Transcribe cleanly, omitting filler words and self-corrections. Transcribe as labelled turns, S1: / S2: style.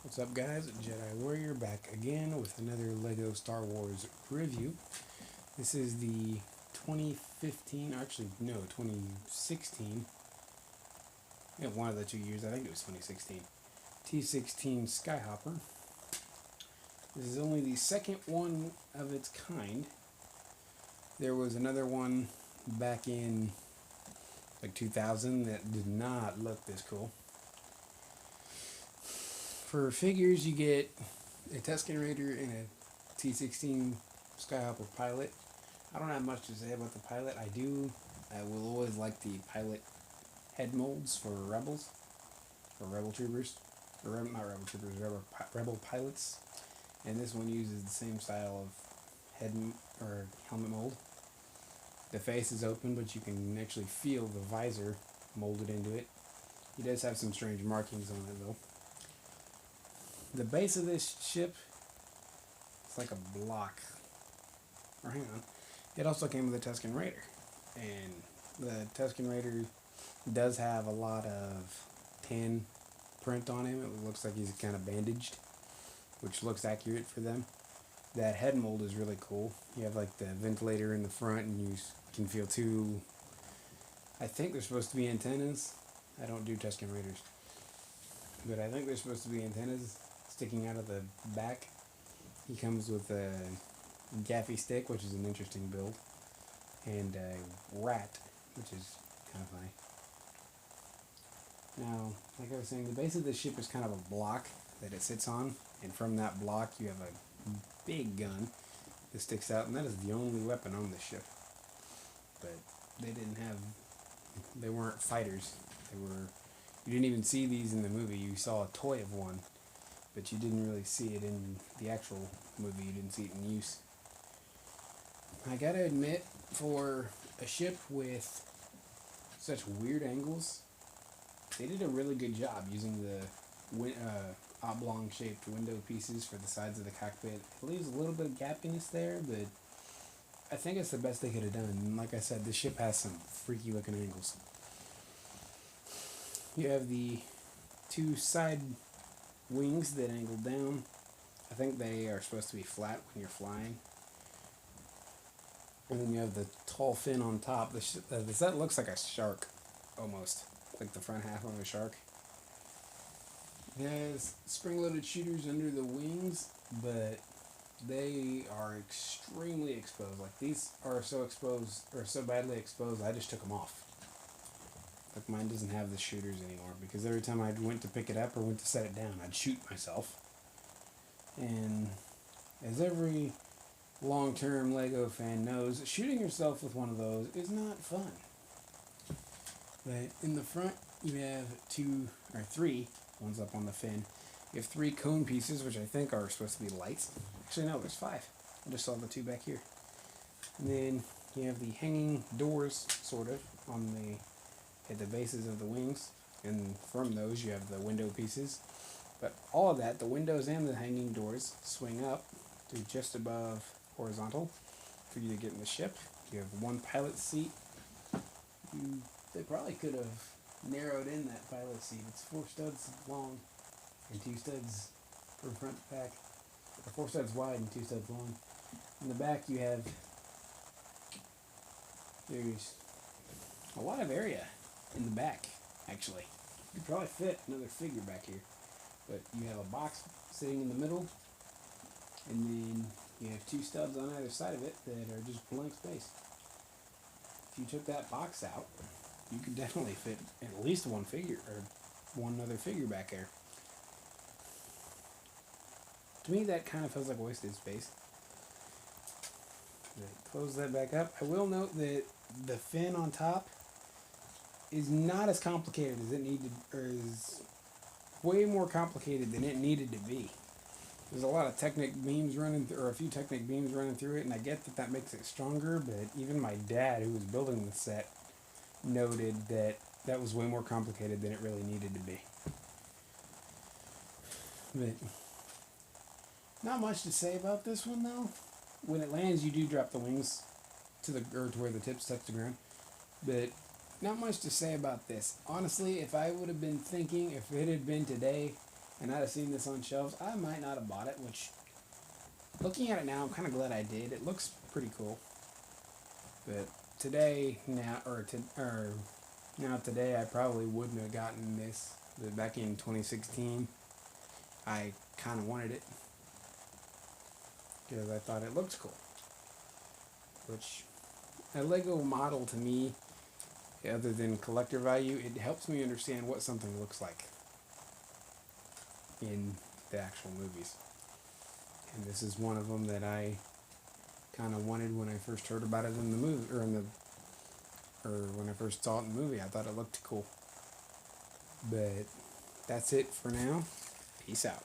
S1: What's up, guys? Jedi Warrior back again with another LEGO Star Wars review. This is the 2015, actually, no, 2016. Yeah, one of the 2 years, I think it was 2016. T-16 Skyhopper. This is only the second one of its kind. There was another one back in like 2000 that did not look this cool. For figures, you get a Tusken Raider and a T-16 Skyhopper pilot. I don't have much to say about the pilot. I will always like the pilot head molds for Rebels, or Rebel Troopers, or not Rebel Troopers, Rebel pilots. And this one uses the same style of head or helmet mold. The face is open, but you can actually feel the visor molded into it. He does have some strange markings on it, though. The base of this ship is like a block. Or hang on. It also came with a Tusken Raider. And the Tusken Raider does have a lot of tan print on him. It looks like he's kind of bandaged, which looks accurate for them. That head mold is really cool. You have like the ventilator in the front, and you can feel two. I think they're supposed to be antennas. I don't do Tusken Raiders, but I think they're supposed to be antennas sticking out of the back. He comes with a gaffy stick, which is an interesting build, and a rat, which is kind of funny. Now, like I was saying, the base of the ship is kind of a block that it sits on, and from that block you have a big gun that sticks out, and that is the only weapon on the ship. But they weren't fighters. You didn't even see these in the movie. You saw a toy of one, but you didn't really see it in the actual movie. You didn't see it in use. I gotta admit, for a ship with such weird angles, they did a really good job using the oblong-shaped window pieces for the sides of the cockpit. It leaves a little bit of gappiness there, but I think it's the best they could have done. And like I said, this ship has some freaky-looking angles. You have the two side wings that angle down. I think they are supposed to be flat when you're flying. And then you have the tall fin on top. That looks like a shark, almost. Like the front half of a shark. It has spring-loaded shooters under the wings, but they are extremely exposed. Like, these are so exposed, or so badly exposed, I just took them off. Like, mine doesn't have the shooters anymore, because every time I went to pick it up or went to set it down, I'd shoot myself. And as every long-term LEGO fan knows, shooting yourself with one of those is not fun. But in the front, you have three ones up on the fin. You have three cone pieces, which I think are supposed to be lights. Actually, no, there's five. I just saw the two back here. And then you have the hanging doors, sort of, at the bases of the wings. And from those, you have the window pieces. But all of that, the windows and the hanging doors, swing up to just above horizontal for you to get in the ship. You have one pilot seat. They probably could have narrowed in that pilot seat. It's 4 studs long and 2 studs from front to back. Or 4 studs wide and 2 studs long. In the back there's a lot of area in the back, actually. You could probably fit another figure back here. But you have a box sitting in the middle, and then you have 2 stubs on either side of it that are just blank space. If you took that box out, you could definitely fit at least one figure, or one other figure back there. To me, that kind of feels like wasted space. Close that back up. I will note that the fin on top is not as complicated as it needed, or is way more complicated than it needed to be. There's a lot of Technic beams running, or a few Technic beams running through it, and I get that makes it stronger, but even my dad, who was building the set, noted that was way more complicated than it really needed to be. But not much to say about this one, though. When it lands, you do drop the wings to where the tips touch the ground. But not much to say about this. Honestly, if I would have been thinking, if it had been today, and I'd have seen this on shelves, I might not have bought it, which, looking at it now, I'm kind of glad I did. It looks pretty cool. But today, today, I probably wouldn't have gotten this. But back in 2016, I kind of wanted it because I thought it looked cool. Which, a Lego model to me, other than collector value, it helps me understand what something looks like in the actual movies. And this is one of them that I kind of wanted when I first heard about it in the movie, or when I first saw it in the movie. I thought it looked cool. But that's it for now. Peace out.